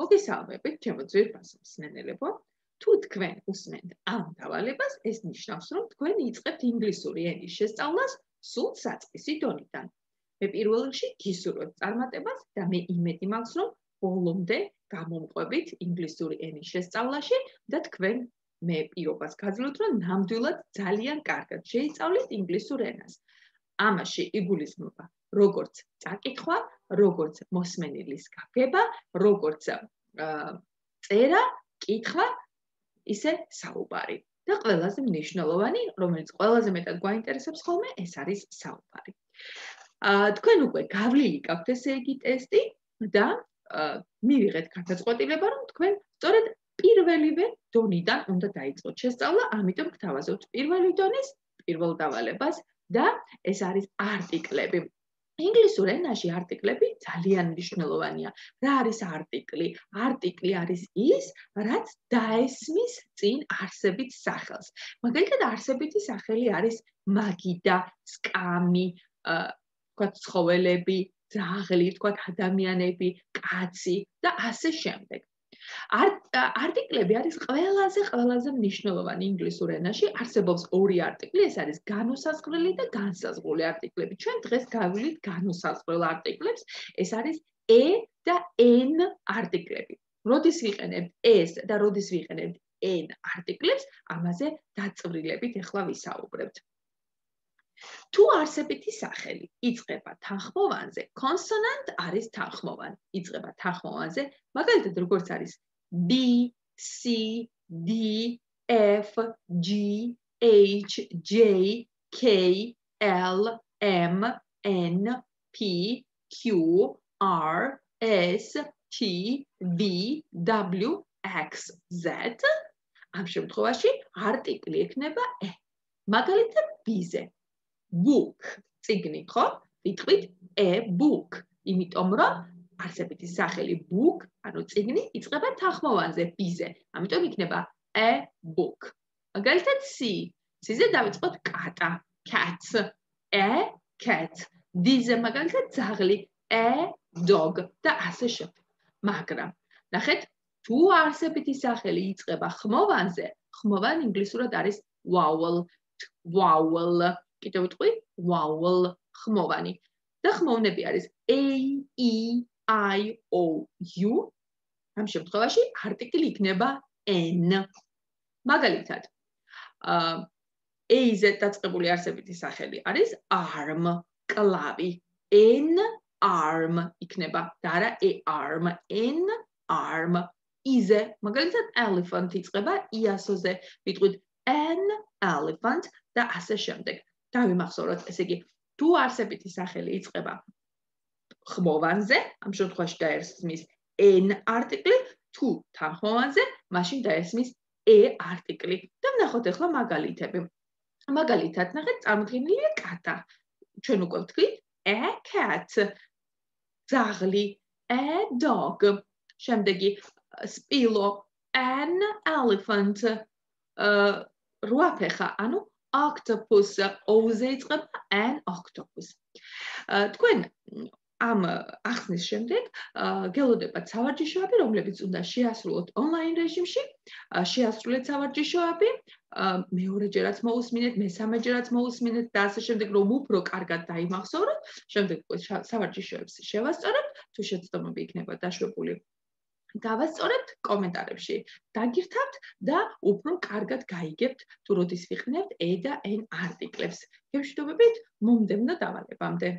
მოგესალმებით, ჩემო ძვირფასო მსმენელებო. თუ თქვენ უსმენთ ამ დავალებას, ეს ნიშნავს, რომ თქვენ იწყებთ ინგლისური ენის შესწავლას სულ საწყისი დონიდან. მე პირველ რიგში გისურვებთ წარმატებას და მე იმედი მაქვს, რომ ბოლომდე გამომყვებით ინგლისური ენის შესწავლაში და თქვენ მე პირობას გაძლევთ, რომ ნამდვილად ძალიან კარგად შეისწავლეთ ინგლისურ ენას. ამაში იგულისხმება როგორც წაკითხვა, როგორც მოსმენილის გაგება, როგორც წერა, კითხვა, ისე საუბარი. და ყველაზე მნიშვნელოვანი, რომელიც ყველაზე მეტად გვაინტერესებს ხოლმე, ეს არის საუბარი. თქვენ უკვე გავლილი გაქვთ ესე იგი ტესტი და მივიღეთ გადაწყვეტილება, რომ თქვენ სწორედ პირველივე დონიდან უნდა დაიწყოთ შესწავლა, ამიტომ გთავაზობთ პირველი დონის პირველ დავალებას და ეს არის არტიკლები. ინგლისურ ენაში არტიკლები ძალიან მნიშვნელოვანია. რა არის არტიკლი? არტიკლი არის ის, რაც დაესმის წინ არსებით სახელს. მაგალითად, არსებითი სახელი არის მაგიდა, სკამი, თქვათ ცხოველები, ძაღლი, თქვათ ადამიანები, კაცი და ასე შემდეგ. არტიკლები არის ყველაზე მნიშვნელოვანი ინგლისურ ენაში. არსებობს ორი არტიკლი, ეს არის განუსაზღვრელი და განსაზღვრული არტიკლები. ჩვენ დღეს გავივლით განუსაზღვრელ არტიკლებს, ეს არის e და n არტიკლები. როდის ვიყენებთ s და როდის ვიყენებთ n არტიკლებს, ამაზე დაწვრილებით ახლა ვისაუბრებთ. თუ არსებითი სახელი იწყება თანხმოვანზე, consonant არის თანხმოვანი. იწყება თანხმოვანზე, მაგალითად როგორც არის b, c, d, f, g, h, j, k, l, m, n, p, q, r, s, t, v, w, x, z. ამ შემთხვევაში არტიკლი ექნება e. მაგალითად b-ზე book, წიგნი, ხო? ვიტყვით a book, იმიტომ რომ არსებითი სახელი book, ანუ წიგნი იწყება თანხმოვანზე b-ზე. ამიტომ იქნება a book. მაგალითად c, c-ზე დავიწყოთ კატა, cat, a cat. d-ზე მაგალითად ძაღლი, a dog და ასე შემდეგ. მაგრამ ნახეთ, თუ არსებითი სახელი იწყება ხმოვანზე, ხმოვანი ინგლისურად არის vowel, vowel. კიდევ ვიტყვი vowel, ხმოვანი. და ხმოვნები არის a, e, i, o, u. ამ შემთხვევაში არტიკლი იქნება n. მაგალითად, a-ზე დაწყებული არსებითი სახელი არის arm, კლავი. n arm იქნება და არა a arm, n arm. i-ზე მაგალითად elephant იწყება i-ასოზე, ვიტყვით an elephant და ასე შემდეგ. დავიმახსოვროთ, ესე იგი, თუ არსებითი სახელი იწყება ხმოვანზე, ამ შემთხვევაში დაესმის n არტიკლი, თუ თანხმოვანზე, მაშინ დაესმის e არტიკლი. და ვნახოთ ახლა მაგალითები. მაგალითად, ნახეთ, წარმოდგენილია კატა. ჩვენ უკვე ვთქვით a cat, ძაღლი, a dog. შემდეგი სპილო, an elephant, რუაფეხა, ანუ octopus, o-ზე იწყება an octopus. თქვენ ამ ახსნის შემდეგ გელოდებათ სავარჯიშოები, რომლებიც უნდა შეასრულოთ ონლაინ რეჟიმში, შეასრულეთ სავარჯიშოები, მეორეჯერაც მოусმინეთ, მესამეჯერაც მოусმინეთ და ასე შემდეგ, რომ უფრო კარგად დაიმახსოვროთ, შემდეგ სავარჯიშოებს შევასწორებთ, თუ შეცდომები იქნება დაშვებული, დავასწორებთ კომენტარებში, დაგირთავთ და უფრო კარგად გაიგებთ, თუ როდის ვიყენებთ e და n არტიკლებს. გემშვიდობებით მომდევნო დავალებამდე.